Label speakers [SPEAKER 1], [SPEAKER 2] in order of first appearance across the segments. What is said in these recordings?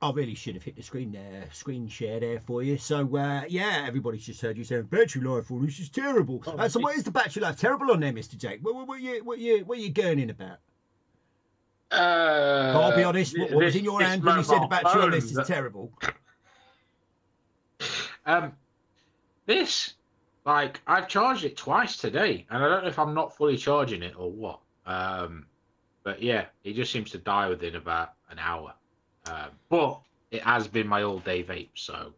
[SPEAKER 1] I really should have hit the screen share there for you. So yeah, everybody's just heard you saying battery life on this is terrible.
[SPEAKER 2] Oh,
[SPEAKER 1] So what is the battery life terrible on there, Mr. Jake? What you gurning about? I'll be honest. What was in your
[SPEAKER 2] this
[SPEAKER 1] hand when you said the
[SPEAKER 2] mobile
[SPEAKER 1] battery on this
[SPEAKER 2] phone
[SPEAKER 1] is terrible?
[SPEAKER 2] this, like, I've charged it twice today, and I don't know if I'm not fully charging it or what. But yeah, it just seems to die within about an hour. But it has been my all-day vape, so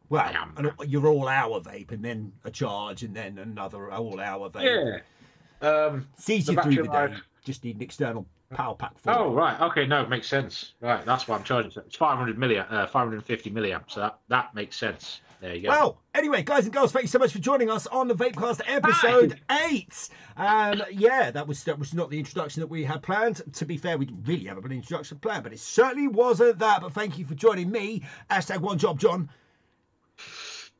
[SPEAKER 1] Well,
[SPEAKER 2] I am.
[SPEAKER 1] and your all-hour vape, and then a charge, and then another all-hour vape.
[SPEAKER 2] Yeah.
[SPEAKER 1] It's easier through the day. Just need an external power pack for
[SPEAKER 2] Oh,
[SPEAKER 1] it.
[SPEAKER 2] right. Okay, no, it makes sense. Right, that's why I'm charging it. It's 550 milliamps, so that makes sense. There you go.
[SPEAKER 1] Well, anyway, guys and girls, thank you so much for joining us on the Vapecast episode 8. Yeah, that was not the introduction that we had planned. To be fair, we didn't really have an introduction planned, but it certainly wasn't that. But thank you for joining me. #OneJob John.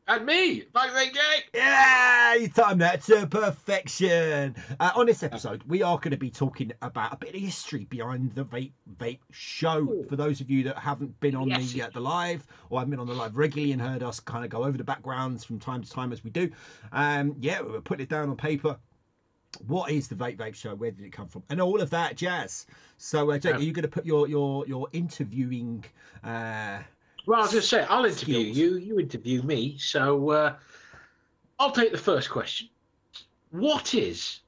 [SPEAKER 2] And me, Vape Vape Jake.
[SPEAKER 1] Yeah, you timed that to perfection. On this episode, we are going to be talking about a bit of history behind the Vape Vape Show. For those of you that haven't been on the live, or haven't been on the live regularly and heard us kind of go over the backgrounds from time to time as we do, yeah, we were putting it down on paper. What is the Vape Vape Show? Where did it come from? And all of that jazz. So, Jake, are you going to put your interviewing?
[SPEAKER 2] Well, I was going to say, I'll interview
[SPEAKER 1] skills.
[SPEAKER 2] you, you interview me, so I'll take the first question. What is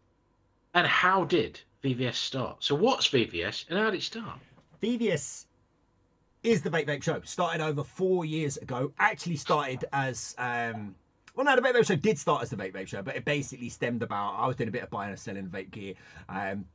[SPEAKER 2] and how did VVS start? So what's VVS and how did it start?
[SPEAKER 1] VVS is the Vape Vape Show. Started over 4 years ago. Actually started as... well, no, the Vape Vape Show did start as the Vape Vape Show, but it basically stemmed about... I was doing a bit of buying and selling vape gear.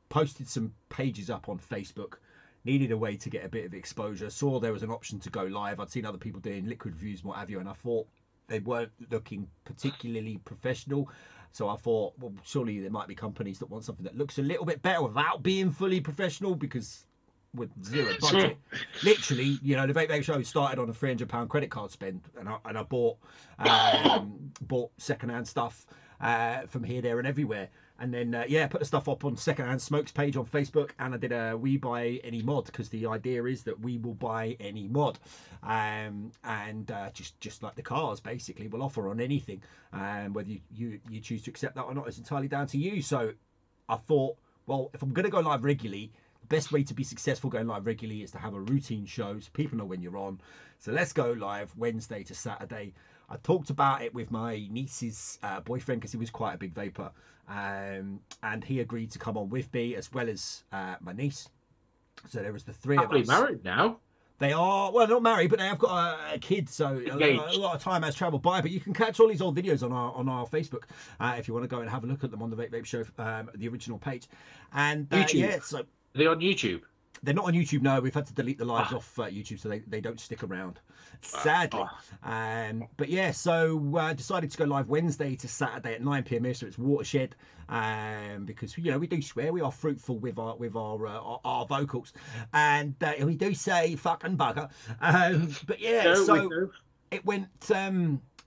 [SPEAKER 1] Posted some pages up on Facebook. Needed a way to get a bit of exposure. Saw there was an option to go live. I'd seen other people doing liquid reviews and what have you, and I thought they weren't looking particularly professional. So I thought, well, surely there might be companies that want something that looks a little bit better without being fully professional, because with zero budget, literally, you know, the Vape Vape Show started on a £300 credit card spend, and I bought secondhand stuff from here, there, and everywhere. And then, yeah, put the stuff up on Secondhand Smokes page on Facebook, and I did a We Buy Any Mod, because the idea is that we will buy any mod. Just like the cars, basically, we'll offer on anything. Whether you choose to accept that or not is entirely down to you. So I thought, well, if I'm going to go live regularly, the best way to be successful going live regularly is to have a routine show so people know when you're on. So let's go live Wednesday to Saturday. I talked about it with my niece's boyfriend, because he was quite a big vapor, and he agreed to come on with me, as well as my niece. So there was the three of us.
[SPEAKER 2] Married now.
[SPEAKER 1] They are, well, not married, but they have got a kid, so a lot of time has travelled by. But you can catch all these old videos on our Facebook if you want to go and have a look at them on the Vape Vape Show, the original page. And
[SPEAKER 2] YouTube.
[SPEAKER 1] Yeah, so
[SPEAKER 2] Are they on YouTube?
[SPEAKER 1] they're not on YouTube. No, we've had to delete the lives off YouTube, so they don't stick around, sadly. But yeah, so decided to go live Wednesday to Saturday at 9 p.m. here, so it's watershed, because you know we do swear, we are fruitful with our vocals, and we do say fucking bugger. But yeah, so it went.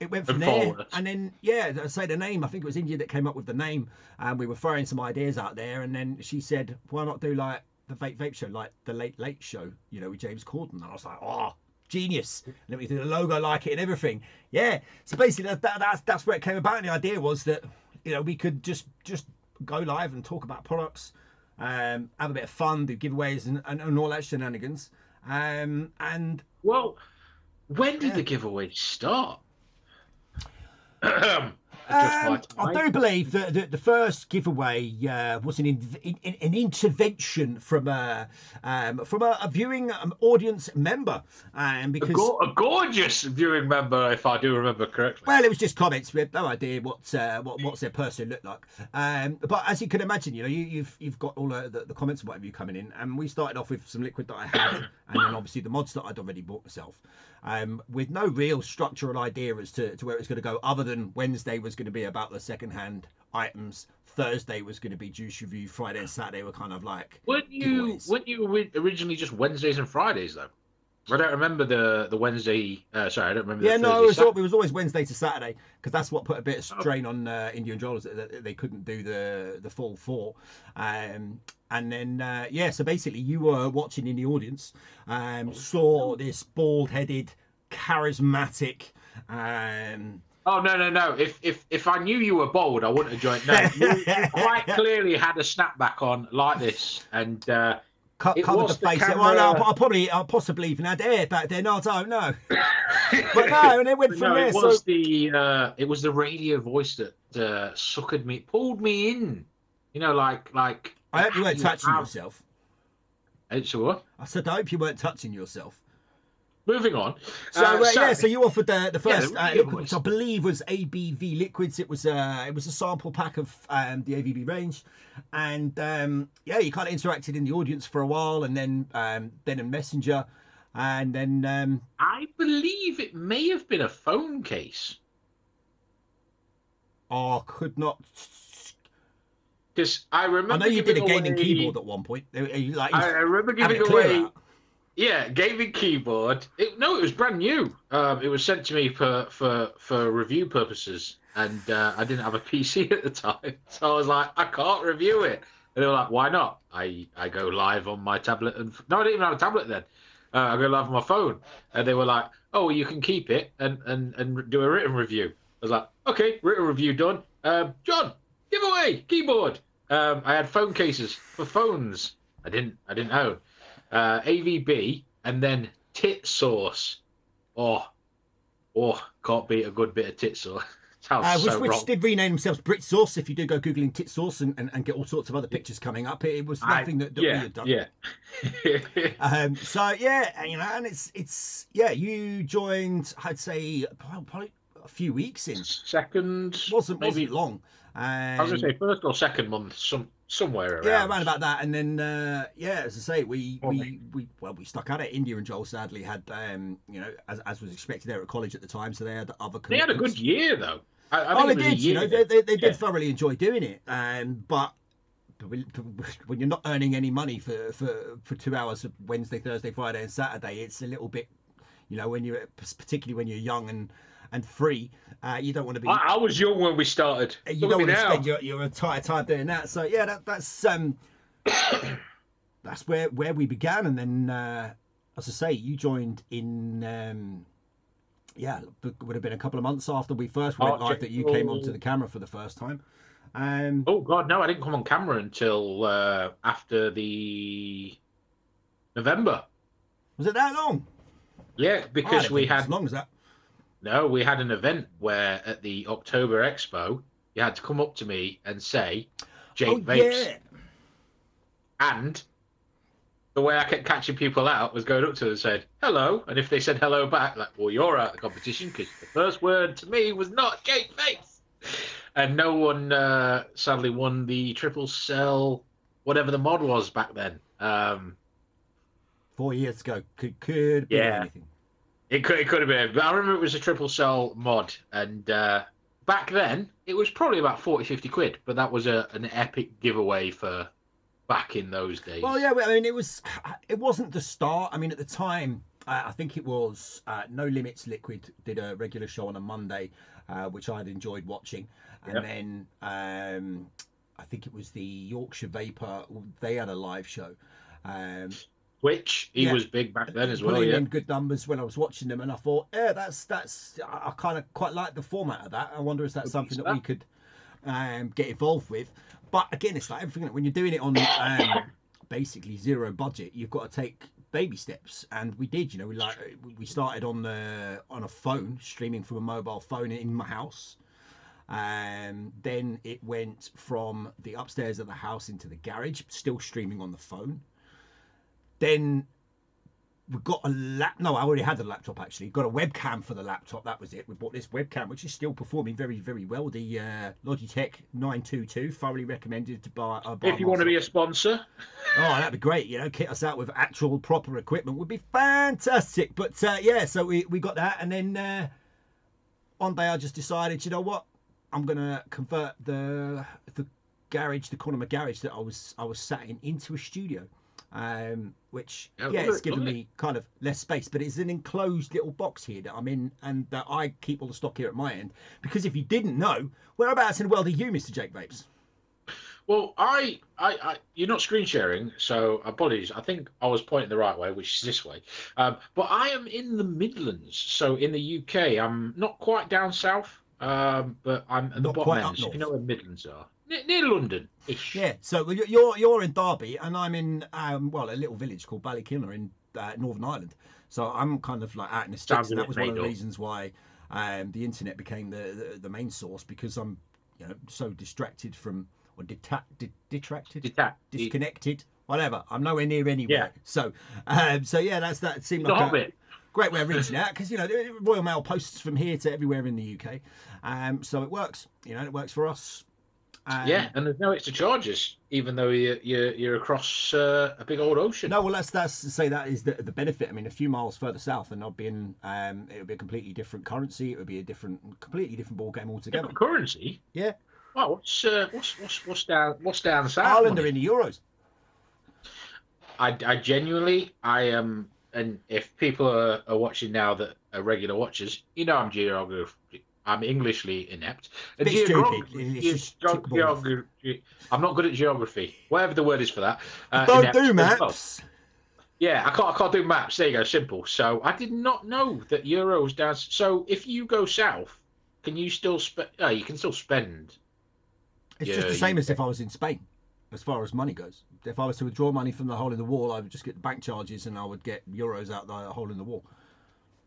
[SPEAKER 1] It went from there, and then yeah, I say the name. I think it was India that came up with the name, and we were throwing some ideas out there, and then she said, "Why not do like the Vape Vape Show, like the Late Late Show, you know, with James Corden?" And I was like, "Oh, genius!" And then we did a logo like it and everything. Yeah, so basically that's where it came about. And the idea was that, you know, we could just go live and talk about products, have a bit of fun, do giveaways and all that shenanigans. And
[SPEAKER 2] well, when did the giveaway start?
[SPEAKER 1] I do believe that the first giveaway was an intervention from a viewing audience member, because
[SPEAKER 2] a gorgeous viewing member, if I do remember correctly.
[SPEAKER 1] Well, it was just comments. We had no idea what's their person looked like. But as you can imagine, you know, you've got all the comments and whatever you coming in, and we started off with some liquid that I had, and then obviously the mods that I'd already bought myself, with no real structural idea as to where it was going to go, other than Wednesday was going to be about the second-hand items, Thursday was going to be juice review, Friday and Saturday were kind of like
[SPEAKER 2] weren't you originally just Wednesdays and Fridays though? I don't remember the Wednesday. Sorry, I don't remember
[SPEAKER 1] Yeah,
[SPEAKER 2] the
[SPEAKER 1] no,
[SPEAKER 2] Thursday.
[SPEAKER 1] it was always Wednesday to Saturday because that's what put a bit of
[SPEAKER 2] Oh,
[SPEAKER 1] strain on Indian Joel's that they couldn't do the full four. And then yeah, so basically you were watching in the audience, saw this bald-headed, charismatic.
[SPEAKER 2] oh no! If I knew you were bold, I wouldn't have joined. No, you quite clearly had a snapback on like this, and it
[SPEAKER 1] Covered the
[SPEAKER 2] was the
[SPEAKER 1] face. Well, no,
[SPEAKER 2] camera.
[SPEAKER 1] I possibly even had hair back then. I don't know, but no, and it went from
[SPEAKER 2] No,
[SPEAKER 1] there. So
[SPEAKER 2] it was the radio voice that suckered me, pulled me in. You know, like
[SPEAKER 1] I hope you weren't touching
[SPEAKER 2] have.
[SPEAKER 1] yourself.
[SPEAKER 2] It's what?
[SPEAKER 1] I said I hope you weren't touching yourself.
[SPEAKER 2] Moving on.
[SPEAKER 1] So yeah, so you offered the first
[SPEAKER 2] the radio
[SPEAKER 1] liquid, which I
[SPEAKER 2] voice.
[SPEAKER 1] believe was ABV liquids. It was a sample pack of the ABV range, and yeah, you kind of interacted in the audience for a while, and then in Messenger, and then
[SPEAKER 2] I believe it may have been a phone case
[SPEAKER 1] I could not.
[SPEAKER 2] because I
[SPEAKER 1] I
[SPEAKER 2] remember
[SPEAKER 1] know you did a
[SPEAKER 2] giving
[SPEAKER 1] gaming
[SPEAKER 2] away.
[SPEAKER 1] keyboard at one point. Like
[SPEAKER 2] I remember
[SPEAKER 1] having
[SPEAKER 2] giving
[SPEAKER 1] a clear
[SPEAKER 2] away.
[SPEAKER 1] out.
[SPEAKER 2] Yeah, gaming keyboard. No, it was brand new. It was sent to me for review purposes, and I didn't have a PC at the time, so I was like, I can't review it. And they were like, why not? I go live on my tablet, and no, I didn't even have a tablet then. I go live on my phone, and they were like, oh, well, you can keep it and do a written review. I was like, okay, written review done. John, giveaway keyboard. I had phone cases for phones. I didn't own. AVB, and then tit sauce. Oh, can't beat a good bit of tit sauce. Sounds so
[SPEAKER 1] Which
[SPEAKER 2] wrong.
[SPEAKER 1] did rename themselves Brit Sauce. If you do go googling tit sauce and get all sorts of other pictures coming up, it was nothing that we had done.
[SPEAKER 2] Yeah.
[SPEAKER 1] So yeah, you know, and it's yeah, you joined. I'd say probably a few weeks in.
[SPEAKER 2] Second,
[SPEAKER 1] Wasn't
[SPEAKER 2] maybe.
[SPEAKER 1] long.
[SPEAKER 2] I was gonna say first or second month, somewhere around.
[SPEAKER 1] Yeah, around about that, and then yeah, as I say, we stuck at it. India and Joel sadly had you know, as was expected, they were at college at the time, so they had other
[SPEAKER 2] They had a
[SPEAKER 1] commitments.
[SPEAKER 2] good year though.
[SPEAKER 1] Oh, they did. You know, they
[SPEAKER 2] Yeah.
[SPEAKER 1] did thoroughly enjoy doing it. But when you're not earning any money for 2 hours of Wednesday, Thursday, Friday, and Saturday, it's a little bit, you know, when you're particularly when you're young and free, you don't want to be.
[SPEAKER 2] I was young when we started.
[SPEAKER 1] You don't want to spend your entire time doing that. So yeah, that's where we began, and then as I say, you joined in. Yeah, it would have been a couple of months after we first went live that you came onto the camera for the first time.
[SPEAKER 2] Oh God, no! I didn't come on camera until after the November.
[SPEAKER 1] Was it that long?
[SPEAKER 2] Yeah, because we had
[SPEAKER 1] as long as that.
[SPEAKER 2] no, we had an event where at the October Expo, you had to come up to me and say, "Jake Vapes,"
[SPEAKER 1] yeah.
[SPEAKER 2] and the way I kept catching people out was going up to them and said, "Hello," and if they said hello back, like, "Well, you're out of the competition," because the first word to me was not Jake Vapes. And no one sadly won the triple cell, whatever the mod was back then.
[SPEAKER 1] 4 years ago, could be anything.
[SPEAKER 2] It could have been. But I remember it was a triple cell mod, and back then it was probably about 40-50 quid. But that was an epic giveaway for back in those days.
[SPEAKER 1] Well, yeah, I mean, it wasn't the start. I mean, at the time, I think it was No Limits Liquid did a regular show on a Monday, which I'd enjoyed watching. And then I think it was the Yorkshire Vapor. They had a live show.
[SPEAKER 2] Which he was big back then as well.
[SPEAKER 1] Putting in good numbers when I was watching them, and I thought, yeah, that's. I kind of quite like the format of that. I wonder if that's something that we could get involved with. But again, it's like everything. When you're doing it on basically zero budget, you've got to take baby steps, and we did. You know, we started on a phone, streaming from a mobile phone in my house. Then it went from the upstairs of the house into the garage, still streaming on the phone. Then we got I already had a laptop actually. Got a webcam for the laptop. That was it. We bought this webcam, which is still performing very, very well. The Logitech 922, thoroughly recommended to buy.
[SPEAKER 2] If you want to be a sponsor,
[SPEAKER 1] oh, that'd be great. You know, kit us out with actual proper equipment would be fantastic. But yeah, so we got that, and then one day I just decided, you know what, I'm gonna convert the garage, the corner of my garage that I was sat in, into a studio. which
[SPEAKER 2] Yeah,
[SPEAKER 1] it's
[SPEAKER 2] it,
[SPEAKER 1] given me kind of less space, but it's an enclosed little box here that I'm in, and that I keep all the stock here at my end. Because if you didn't know, whereabouts in the world are you, Mr. Jake Vapes?
[SPEAKER 2] Well, you're not screen sharing, so apologies. I think I was pointing the right way, which is this way. But I am in the Midlands, so in the UK. I'm not quite down south, but I'm at the
[SPEAKER 1] Not
[SPEAKER 2] bottom
[SPEAKER 1] quite up
[SPEAKER 2] end. So if you know
[SPEAKER 1] north.
[SPEAKER 2] where Midlands are, near London-ish.
[SPEAKER 1] Yeah, so you're in Derby, and I'm in well, a little village called Ballykilner in Northern Ireland. So I'm kind of like out in the sticks,
[SPEAKER 2] Sounds a
[SPEAKER 1] and that
[SPEAKER 2] bit
[SPEAKER 1] was one of
[SPEAKER 2] made
[SPEAKER 1] the
[SPEAKER 2] up.
[SPEAKER 1] reasons why the internet became the main source, because I'm so distracted from, or detracted,
[SPEAKER 2] Detached.
[SPEAKER 1] disconnected, whatever. I'm nowhere near
[SPEAKER 2] Yeah,
[SPEAKER 1] anywhere. So so yeah, that seemed
[SPEAKER 2] the
[SPEAKER 1] like a
[SPEAKER 2] Hobbit.
[SPEAKER 1] great way of reaching out, because the Royal Mail posts from here to everywhere in the UK. So it works. It works for us.
[SPEAKER 2] Yeah, and there's no extra charges, even though you're across a big old ocean.
[SPEAKER 1] No, well, that's to say that is the benefit. I mean, a few miles further south, and I'd be in. It would be a completely different currency. It would be a completely different ball game altogether.
[SPEAKER 2] Different currency.
[SPEAKER 1] Yeah,
[SPEAKER 2] Wow, what's down south
[SPEAKER 1] Ireland are
[SPEAKER 2] money?
[SPEAKER 1] in the euros.
[SPEAKER 2] I genuinely, I am, and if people are watching now that are regular watchers, I'm geography. I'm Englishly inept.
[SPEAKER 1] Bit stupid. It's just tick ball off.
[SPEAKER 2] Geography. I'm not good at geography, whatever the word is for that.
[SPEAKER 1] Don't
[SPEAKER 2] Inept
[SPEAKER 1] do
[SPEAKER 2] as well.
[SPEAKER 1] maps.
[SPEAKER 2] Yeah, I can't do maps. There you go, simple. So I did not know that euros down. So if you go south, can you still spend? You can still spend.
[SPEAKER 1] It's
[SPEAKER 2] Yeah,
[SPEAKER 1] just the same as if I was in Spain, as far as money goes. If I was to withdraw money from the hole in the wall, I would just get the bank charges, and I would get euros out the hole in the wall.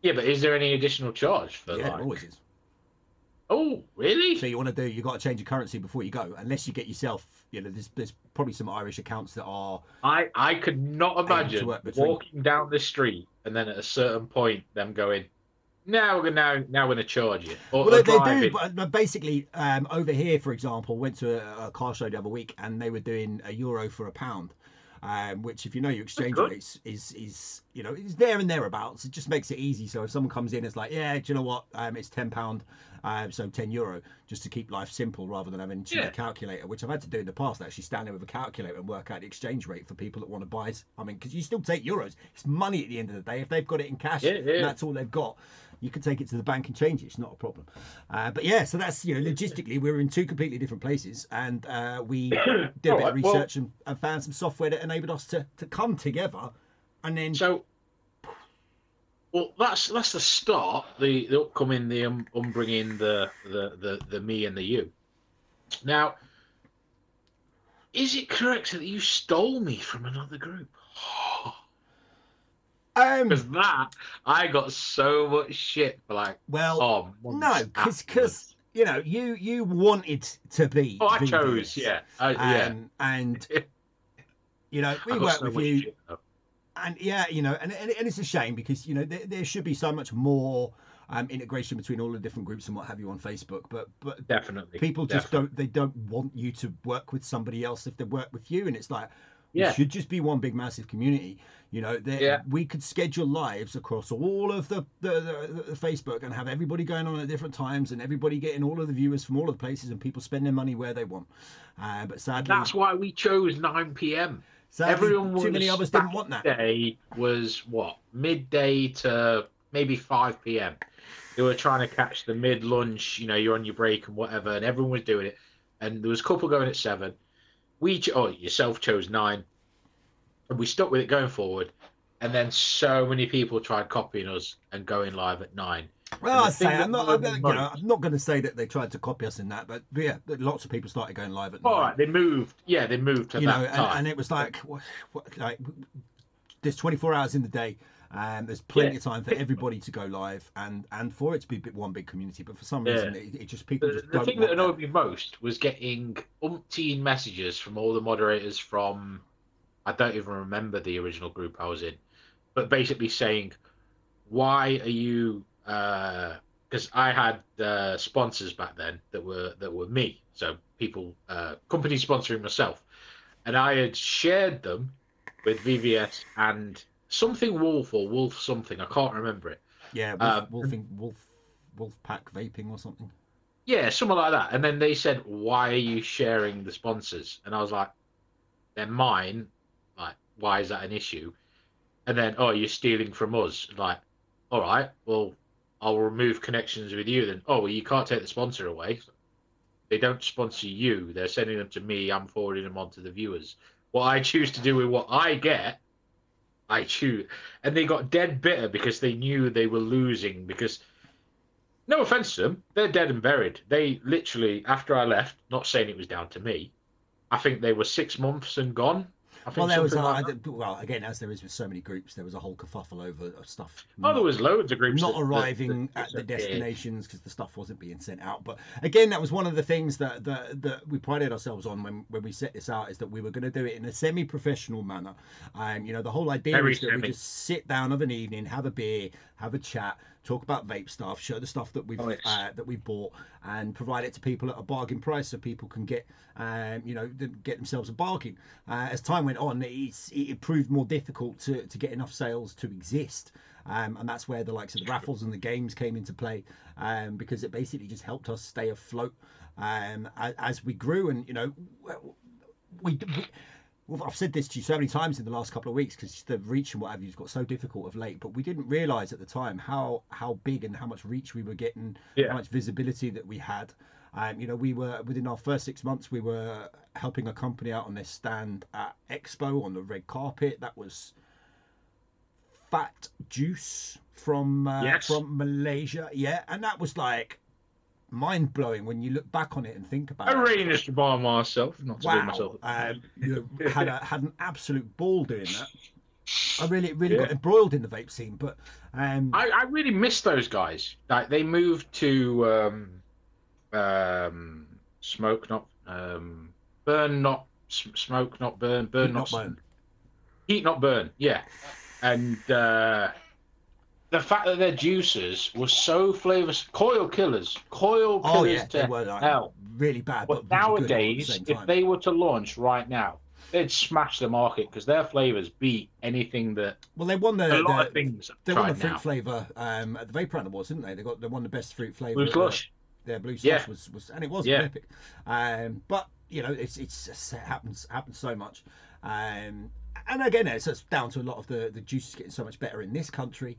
[SPEAKER 2] Yeah, but is there any additional charge for
[SPEAKER 1] Yeah, there always is.
[SPEAKER 2] Oh, really?
[SPEAKER 1] So you want to do, you got to change your currency before you go, unless you get yourself. There's probably some Irish accounts that are.
[SPEAKER 2] I could not imagine walking down the street and then at a certain point them going, now we're gonna charge you. Or
[SPEAKER 1] Well, they do,
[SPEAKER 2] driving.
[SPEAKER 1] but basically, over here, for example, went to a car show the other week, and they were doing €1 for £1, which, if you know your exchange rates, is it's there and thereabouts. It just makes it easy. So if someone comes in, it's like, yeah, do you know what? It's £10, so €10, just to keep life simple rather than having to use a calculator, which I've had to do in the past. Actually, stand there with a calculator and work out the exchange rate for people that want to buy. I mean, because you still take euros. It's money at the end of the day. If they've got it in cash, and that's all they've got, you can take it to the bank and change it. It's not a problem. But yeah, so that's, logistically, we're in two completely different places, and we did a bit of research and found some software that enabled us to come together, and then.
[SPEAKER 2] So, well, that's the start. The upcoming, the bringing the me and the you. Now, is it correct that you stole me from another group? Because that, I got so much shit for like.
[SPEAKER 1] Well, no, because you wanted to be.
[SPEAKER 2] Oh, I chose, yeah,
[SPEAKER 1] and we work with you, shit, and and it's a shame, because there should be so much more integration between all the different groups and what have you on Facebook, but
[SPEAKER 2] definitely
[SPEAKER 1] people just don't want you to work with somebody else if they work with you, and it's like. It should just be one big massive community. We could schedule lives across all of the Facebook and have everybody going on at different times, and everybody getting all of the viewers from all of the places, and people spending money where they want. But sadly,
[SPEAKER 2] that's why we chose 9 p.m.
[SPEAKER 1] Sadly, too many others didn't want that.
[SPEAKER 2] Day was midday to maybe 5 p.m. They were trying to catch the mid lunch. You're on your break and whatever, and everyone was doing it. And there was a couple going at 7. Yourself chose 9, and we stuck with it going forward. And then so many people tried copying us and going live at 9.
[SPEAKER 1] Well, I'm not going to say that they tried to copy us in that, but yeah, lots of people started going live at 9.
[SPEAKER 2] All right, they moved. Yeah, they moved to that time.
[SPEAKER 1] And it was like there's 24 hours in the day. There's plenty of time for everybody to go live, and for it to be one big community. But for some reason, it just people just don't.
[SPEAKER 2] The thing that annoyed me most was getting umpteen messages from all the moderators from, I don't even remember the original group I was in, but basically saying, why are you? Because I had sponsors back then that were me, so people, companies sponsoring myself, and I had shared them with VVS and something Wolf or Wolf something, I can't remember it.
[SPEAKER 1] Yeah, Wolf Pack Vaping or something.
[SPEAKER 2] Yeah, something like that. And then they said, "Why are you sharing the sponsors?" And I was like, "They're mine. Like, why is that an issue? And then, oh, you're stealing from us. Like, all right, well, I'll remove connections with you then. Oh, well, you can't take the sponsor away. They don't sponsor you. They're sending them to me. I'm forwarding them on to the viewers. What I choose to do with what I get, I choose. And they got dead bitter because they knew they were losing. Because, no offense to them, they're dead and buried. They literally, after I left, not saying it was down to me, I think they were 6 months and gone. I think
[SPEAKER 1] Well, there was
[SPEAKER 2] like
[SPEAKER 1] again, as there is with so many groups, there was a whole kerfuffle over stuff.
[SPEAKER 2] Oh, there was loads of groups
[SPEAKER 1] not arriving at the destinations because the stuff wasn't being sent out. But again, that was one of the things that we prided ourselves on when we set this out, is that we were going to do it in a semi-professional manner. You know, the whole idea is that we just sit down of an evening, have a beer, have a chat, talk about vape stuff, show the stuff that we've bought, and provide it to people at a bargain price so people can get get themselves a bargain. As time went on, it proved more difficult to get enough sales to exist. And that's where the likes of the raffles and the games came into play, because it basically just helped us stay afloat as we grew. And, you know, I've said this to you so many times in the last couple of weeks, because the reach and what have you has got so difficult of late, but we didn't realise at the time how big and how much reach we were getting, how much visibility that we had. You know, we were, within our first 6 months, we were helping a company out on their stand at Expo on the red carpet. That was Fat Juice from Malaysia. Yeah, and that was like mind blowing when you look back on it and think about
[SPEAKER 2] it. I really used to buy myself, not to do myself.
[SPEAKER 1] You had an absolute ball doing that. I really got embroiled in the vape scene, but
[SPEAKER 2] I really miss those guys. Like, they moved to smoke not burn not smoke not burn burn not burn heat not burn, yeah. And the fact that their juicers were so flavors, coil killers
[SPEAKER 1] they were like
[SPEAKER 2] hell,
[SPEAKER 1] really bad.
[SPEAKER 2] But nowadays, if they were to launch right now, they'd smash the market because their flavors beat anything that.
[SPEAKER 1] Well, they won
[SPEAKER 2] a lot of things.
[SPEAKER 1] They won the fruit flavor at the Vape Round Awards, didn't they? They won the best fruit flavor.
[SPEAKER 2] Blue Slush.
[SPEAKER 1] Their Blue Slush was, and it was epic. But you know, it happens so much. And again, it's down to a lot of the juices getting so much better in this country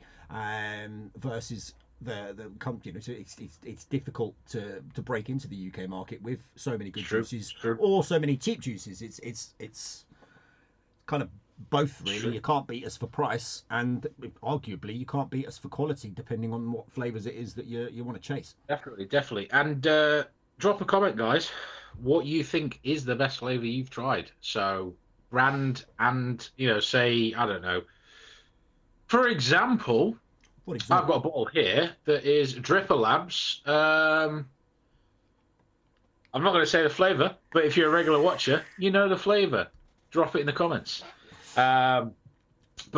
[SPEAKER 1] versus the country. You know, so it's difficult to break into the UK market with so many good juices or so many cheap juices. It's kind of both, really. You can't beat us for price, and arguably you can't beat us for quality, depending on what flavors it is that you want to chase.
[SPEAKER 2] Definitely. And drop a comment, guys, what you think is the best flavor you've tried. So brand and, you know, say, I don't know, for example, I've got a bottle here that is Dripper Labs. I'm not going to say the flavor, but if you're a regular watcher, you know the flavor. Drop it in the comments. But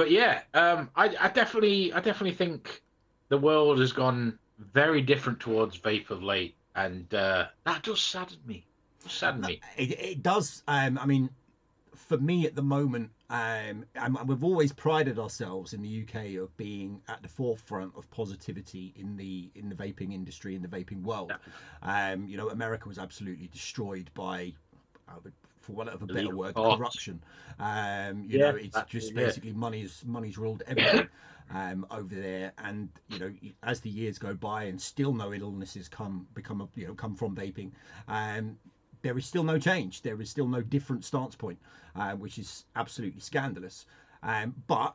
[SPEAKER 2] yeah, I definitely think the world has gone very different towards vape of late, and that does sadden me.
[SPEAKER 1] It does. I mean, for me at the moment, and we've always prided ourselves in the UK of being at the forefront of positivity in the vaping industry, in the vaping world. You know, America was absolutely destroyed by, for want of a better word, corruption. You know, it's just basically money's ruled everything over there. And you know, as the years go by and still no illnesses come from vaping, there is still no change. There is still no different stance point, which is absolutely scandalous. But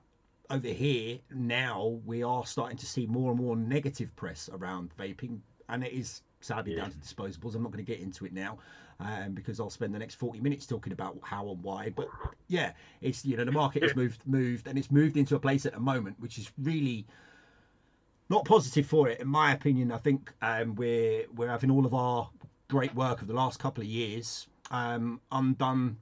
[SPEAKER 1] over here now, we are starting to see more and more negative press around vaping, and it is sadly down to disposables. I'm not going to get into it now, because I'll spend the next 40 minutes talking about how and why. But yeah, it's, you know, the market has moved, and it's moved into a place at the moment which is really not positive for it, in my opinion. I think we're having all of our great work of the last couple of years undone.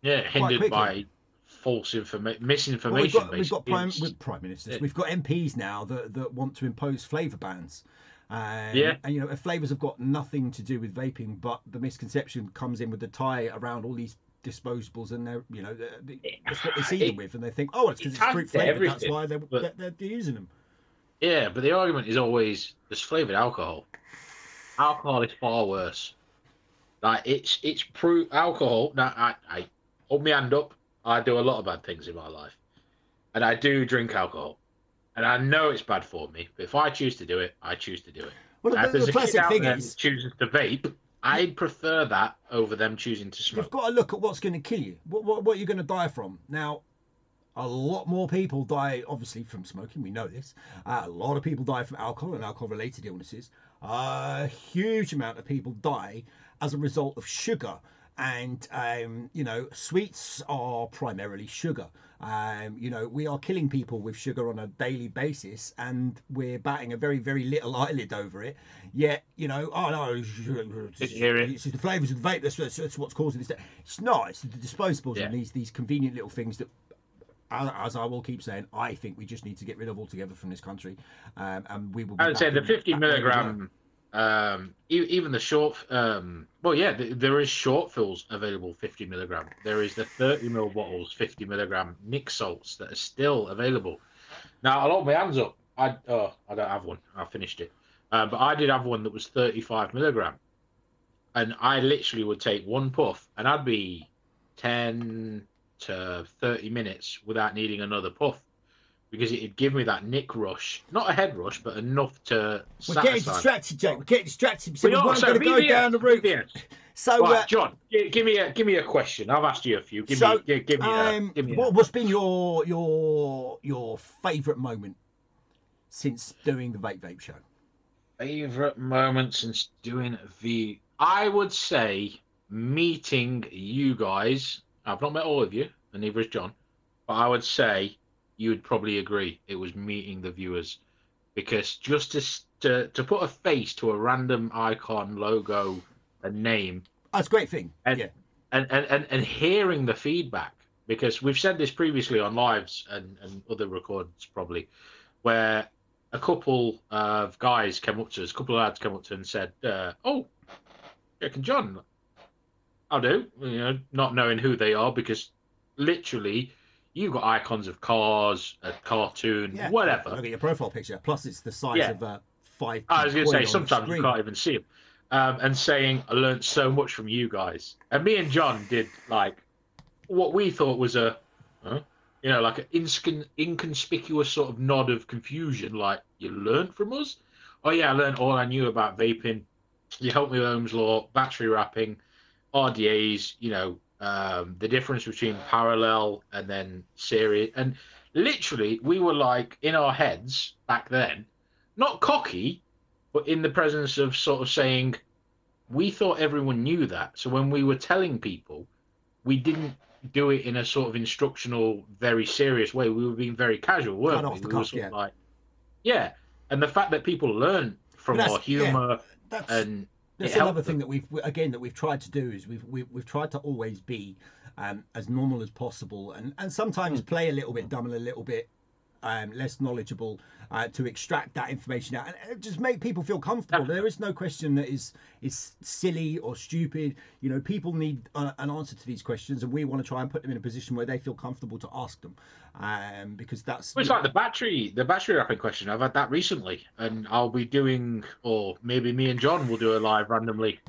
[SPEAKER 2] Yeah, hindered by false misinformation.
[SPEAKER 1] Well, we've got prime ministers. We've got MPs now that want to impose flavour bans. And you know, if flavours have got nothing to do with vaping, but the misconception comes in with the tie around all these disposables, and they're, you know, that's what they see them with, and they think, oh, it's because it's fruit flavoured, that's why they're using them.
[SPEAKER 2] Yeah, but the argument is always there's flavoured alcohol. Alcohol is far worse. Like, it's alcohol. Now, I hold my hand up. I do a lot of bad things in my life, and I do drink alcohol, and I know it's bad for me. But if I choose to do it, I choose to do it.
[SPEAKER 1] Well,
[SPEAKER 2] If there's
[SPEAKER 1] the
[SPEAKER 2] a kid
[SPEAKER 1] classic
[SPEAKER 2] out
[SPEAKER 1] thing
[SPEAKER 2] there
[SPEAKER 1] is
[SPEAKER 2] that chooses to vape, I'd prefer that over them choosing to
[SPEAKER 1] you've
[SPEAKER 2] smoke.
[SPEAKER 1] got to look at what's going to kill you. What you're going to die from. Now, a lot more people die, obviously, from smoking. We know this. A lot of people die from alcohol and alcohol-related illnesses. A huge amount of people die as a result of sugar. And, sweets are primarily sugar. We are killing people with sugar on a daily basis, and we're batting a very, very little eyelid over it. Yet, oh no, it's the flavours of the vape. That's what's causing this. It's not. It's the disposables and these convenient little things that, as I will keep saying, I think we just need to get rid of altogether from this country. And we will.
[SPEAKER 2] I would say the 50 milligram. Even the short, there is short fills available 50 milligram. There is the 30 ml bottles 50 milligram Nick salts that are still available. Now I'll hold my hands up. I don't have one. I finished it, but I did have one that was 35 milligram, and I literally would take one puff, and I'd be 10 to 30 minutes without needing another puff. Because it'd give me that nick rush, not a head rush, but enough to.
[SPEAKER 1] We're getting distracted, Jake. We're getting distracted. So we weren't going to go down the route.
[SPEAKER 2] So, right, John, give me a question. I've asked you a few. Give me.
[SPEAKER 1] What's been your favourite moment since doing the Vape Vape Show?
[SPEAKER 2] Favourite moment since doing I would say meeting you guys. I've not met all of you, and neither has John. But I would say. You would probably agree it was meeting the viewers, because just to put a face to a random icon, logo, a name,
[SPEAKER 1] that's a great thing.
[SPEAKER 2] And hearing the feedback, because we've said this previously on lives and other records probably, where a couple of guys came up to us, a couple of lads came up to us and said, "Oh, Jack and John, I'll do," not knowing who they are, because literally. You've got icons of cars, a cartoon, whatever.
[SPEAKER 1] Look at your profile picture. Plus, it's the size of 5.
[SPEAKER 2] I was going to say, sometimes you can't even see them. And saying, I learned so much from you guys. And me and John did, like, what we thought was like an inconspicuous sort of nod of confusion. Like, you learned from us? Oh, yeah, I learned all I knew about vaping. You helped me with Ohm's Law, battery wrapping, RDAs, the difference between parallel and then series. And literally, we were like, in our heads back then, not cocky, but in the presence of sort of saying, we thought everyone knew that. So when we were telling people, we didn't do it in a sort of instructional, very serious way. We were being very casual, weren't we? We were sort of like, And the fact that people learn from our humour and...
[SPEAKER 1] That's another thing that we've tried to do is we've tried to always be as normal as possible, and sometimes play a little bit dumb and a little bit less knowledgeable to extract that information out and just make people feel comfortable. There is no question that is silly or stupid. People need an answer to these questions, and we want to try and put them in a position where they feel comfortable to ask them, because that's.
[SPEAKER 2] Well, it's like the battery wrapping question. I've had that recently, and I'll be doing, or maybe me and John will do a live randomly.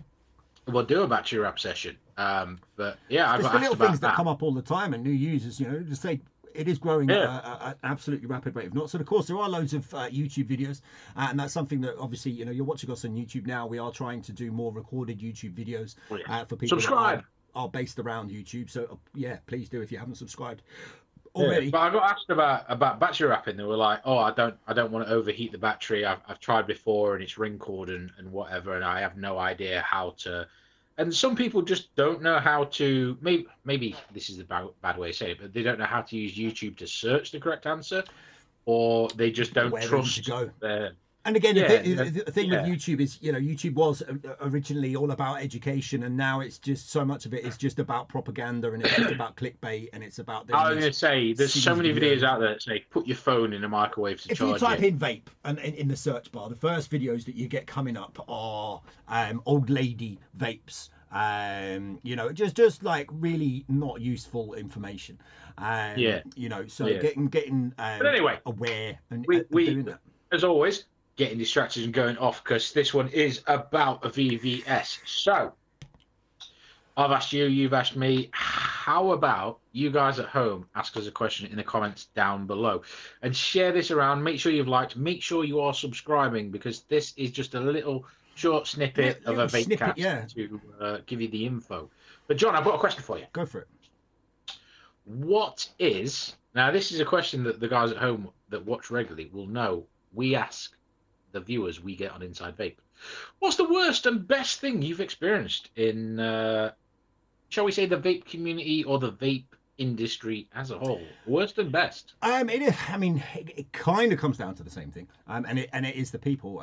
[SPEAKER 2] We'll do a battery wrap session. But yeah, I've got
[SPEAKER 1] the little things that come up all the time, and new users, just say. It is growing at an absolutely rapid rate of knots. And of course, there are loads of YouTube videos, and that's something that obviously you're watching us on YouTube now. We are trying to do more recorded YouTube videos for people
[SPEAKER 2] subscribe.
[SPEAKER 1] That are based around YouTube. So please do if you haven't subscribed already.
[SPEAKER 2] But I got asked about battery wrapping. They were like, "Oh, I don't want to overheat the battery. I've tried before and it's wrinkled and whatever, and I have no idea how to." And some people just don't know how to. Maybe this is a bad way of saying it, but they don't know how to use YouTube to search the correct answer, or they just don't trust.
[SPEAKER 1] And again, the thing with YouTube is, YouTube was originally all about education, and now it's just so much of it is just about propaganda, and it's just about clickbait, and it's about.
[SPEAKER 2] I was going to say, there's so many videos out there that say, "Put your phone in a microwave to charge it."
[SPEAKER 1] If you type in vape and in the search bar, the first videos that you get coming up are old lady vapes. Just like really not useful information. Getting
[SPEAKER 2] but anyway,
[SPEAKER 1] aware and
[SPEAKER 2] we
[SPEAKER 1] doing that.
[SPEAKER 2] As always. Getting distracted and going off, because this one is about a VVS. So I've asked you, you've asked me. how about you guys at home ask us a question in the comments down below and share this around. Make sure you've liked, make sure you are subscribing, because this is just a little short snippet of a vapecast to give you the info. But John, I've got a question for you.
[SPEAKER 1] Go for it.
[SPEAKER 2] What is, now this is a question that the guys at home that watch regularly will know. We ask the viewers we get on Inside Vape. What's the worst and best thing you've experienced in, shall we say, the vape community or the vape industry as a whole? Worst and best?
[SPEAKER 1] It kind of comes down to the same thing, and it is the people.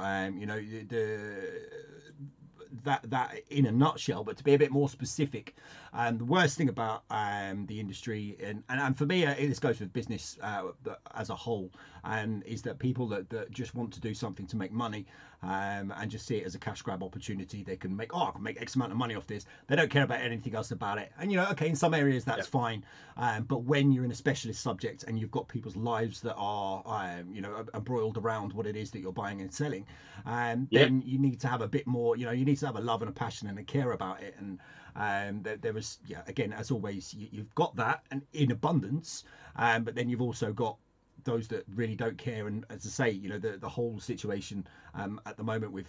[SPEAKER 1] That in a nutshell, but to be a bit more specific, the worst thing about the industry, and for me, this goes with business as a whole, is that people that just want to do something to make money, and just see it as a cash grab opportunity. They can make, I can make X amount of money off this. They don't care about anything else about it. And okay, in some areas that's fine, but when you're in a specialist subject and you've got people's lives that are embroiled around what it is that you're buying and selling, then you need to have a bit more. You need to have a love and a passion and a care about it. And there was, again, as always, you've got that and in abundance, but then you've also got those that really don't care. And as I say, the whole situation at the moment with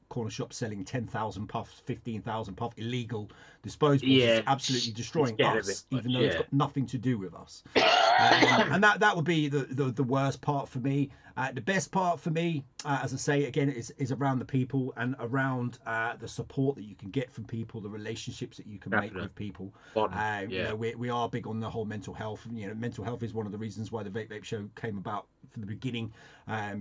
[SPEAKER 1] corner shops selling 10,000 puffs, 15,000 puff illegal disposables is absolutely destroying us, even though it's got nothing to do with us. And that would be the worst part for me. The best part for me, as I say again, is around the people and around the support that you can get from people, the relationships that you can make with people. We are big on the whole mental health. Mental health is one of the reasons why the Vape Vape Show came about from the beginning,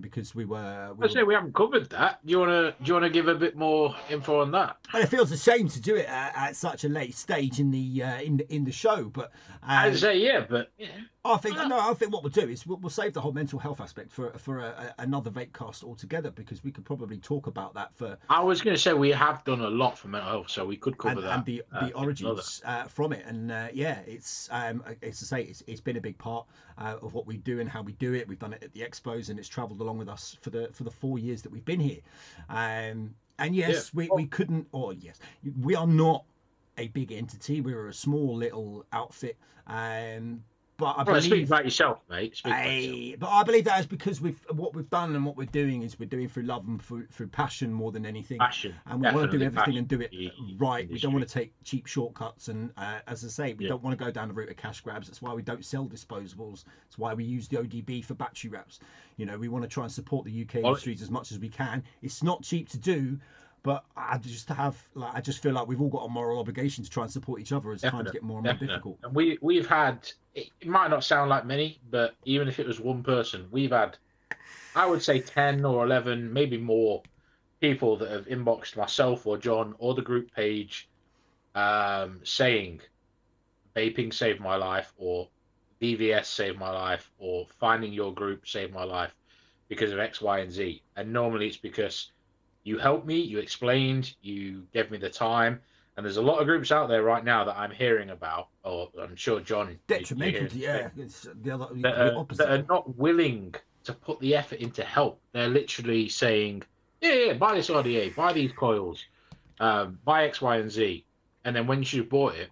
[SPEAKER 1] because we
[SPEAKER 2] haven't covered that. Do you want to give a bit more info on that?
[SPEAKER 1] Well, it feels a shame to do it at such a late stage in the show, but
[SPEAKER 2] I'd say
[SPEAKER 1] I think what we'll do is we'll save the whole mental health aspect for another Vapecast altogether, because we could probably talk about that for.
[SPEAKER 2] I was going to say we have done a lot for mental health, so we could cover that
[SPEAKER 1] and the origins from it. And it's to say it's been a big part of what we do and how we do it. We've done it at the expos, and it's travelled along with us for the 4 years that we've been here. And yes, we couldn't. Or yes, we are not a big entity. We're a small little outfit. But I believe,
[SPEAKER 2] speak about yourself, mate.
[SPEAKER 1] But I believe that is because what we've done and what we're doing is we're doing through love and through passion more than anything.
[SPEAKER 2] Passion,
[SPEAKER 1] and we want to do everything and do it right. We don't want to take cheap shortcuts, and as I say, we don't want to go down the route of cash grabs. That's why we don't sell disposables. It's why we use the ODB for battery wraps. We want to try and support the UK industries as much as we can. It's not cheap to do. But I just feel like we've all got a moral obligation to try and support each other as times get more and more difficult.
[SPEAKER 2] And we've had, it might not sound like many, but even if it was one person, we've had, I would say 10 or 11, maybe more people that have inboxed myself or John or the group page saying vaping saved my life, or VVS saved my life, or finding your group saved my life because of X, Y, and Z. And normally it's because you helped me, you explained, you gave me the time. And there's a lot of groups out there right now that I'm hearing about, or I'm sure John...
[SPEAKER 1] Detrimental, it's the opposite.
[SPEAKER 2] That are not willing to put the effort into help. They're literally saying, buy this RDA, buy these coils, buy X, Y, and Z. And then once you've bought it,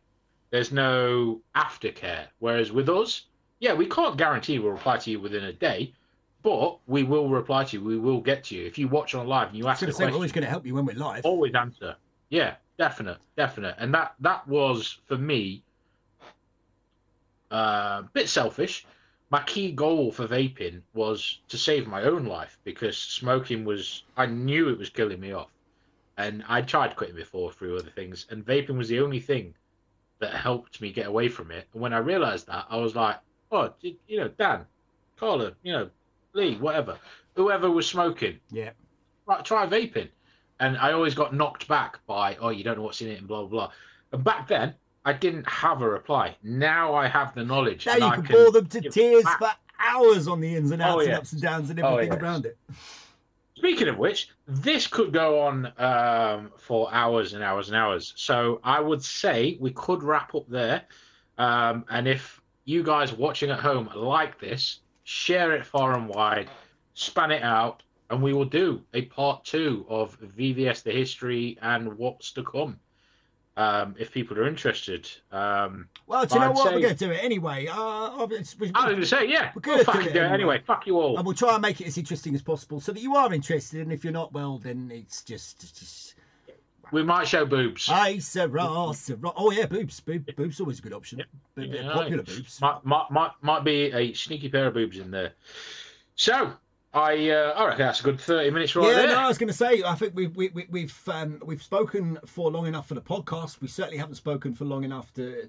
[SPEAKER 2] there's no aftercare. Whereas with us, we can't guarantee we'll reply to you within a day, but we will reply to you. We will get to you. If you watch on live and you ask a question,
[SPEAKER 1] we're always going to help you when we're live.
[SPEAKER 2] Always answer. Yeah, definite. And that was, for me, a bit selfish. My key goal for vaping was to save my own life, because smoking I knew it was killing me off. And I tried quitting before through other things, and vaping was the only thing that helped me get away from it. And when I realized that, I was like, Dan, Carla, Lee, whatever, whoever was smoking, try vaping. And I always got knocked back by, you don't know what's in it and blah, blah, blah. And back then, I didn't have a reply. Now I have the knowledge.
[SPEAKER 1] Now you can bore them to tears for hours on the ins and outs and ups and downs and everything around it.
[SPEAKER 2] Speaking of which, this could go on for hours and hours and hours. So I would say we could wrap up there. And if you guys watching at home like this, share it far and wide, span it out, and we will do a part 2 of VVS, the history, and what's to come. if people are interested.
[SPEAKER 1] Well, do you know what? We're going to do it anyway.
[SPEAKER 2] I was going to say, yeah,
[SPEAKER 1] we're
[SPEAKER 2] we'll
[SPEAKER 1] going to
[SPEAKER 2] fucking do it anyway. Fuck you all.
[SPEAKER 1] And we'll try and make it as interesting as possible so that you are interested. And if you're not, well, then it's just...
[SPEAKER 2] We might show boobs.
[SPEAKER 1] Aye, Sarah. Oh, yeah, boobs. Boobs always a good option.
[SPEAKER 2] Yeah,
[SPEAKER 1] popular boobs.
[SPEAKER 2] Might be a sneaky pair of boobs in there. So, I reckon that's a good 30 minutes right there.
[SPEAKER 1] Yeah, no, I was going to say, I think we've spoken for long enough for the podcast. We certainly haven't spoken for long enough to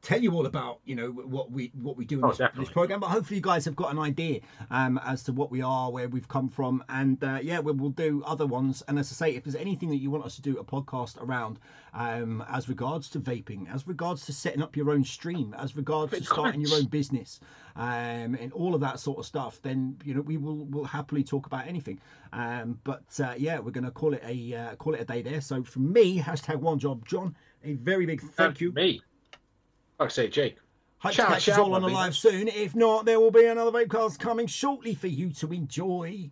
[SPEAKER 1] tell you all about, you know, what we do in this program, but hopefully you guys have got an idea as to what we are, where we've come from, and yeah, we'll do other ones. And as I say, if there's anything that you want us to do a podcast around, as regards to vaping, as regards to setting up your own stream, as regards to starting your own business, and all of that sort of stuff, then you know we'll happily talk about anything. But yeah, we're going to call it a day there. So from me, #OneJob John, a very big thank you.
[SPEAKER 2] Me. Like I say, Jake.
[SPEAKER 1] Hope to catch us all on the live soon. If not, there will be another Vapecast coming shortly for you to enjoy.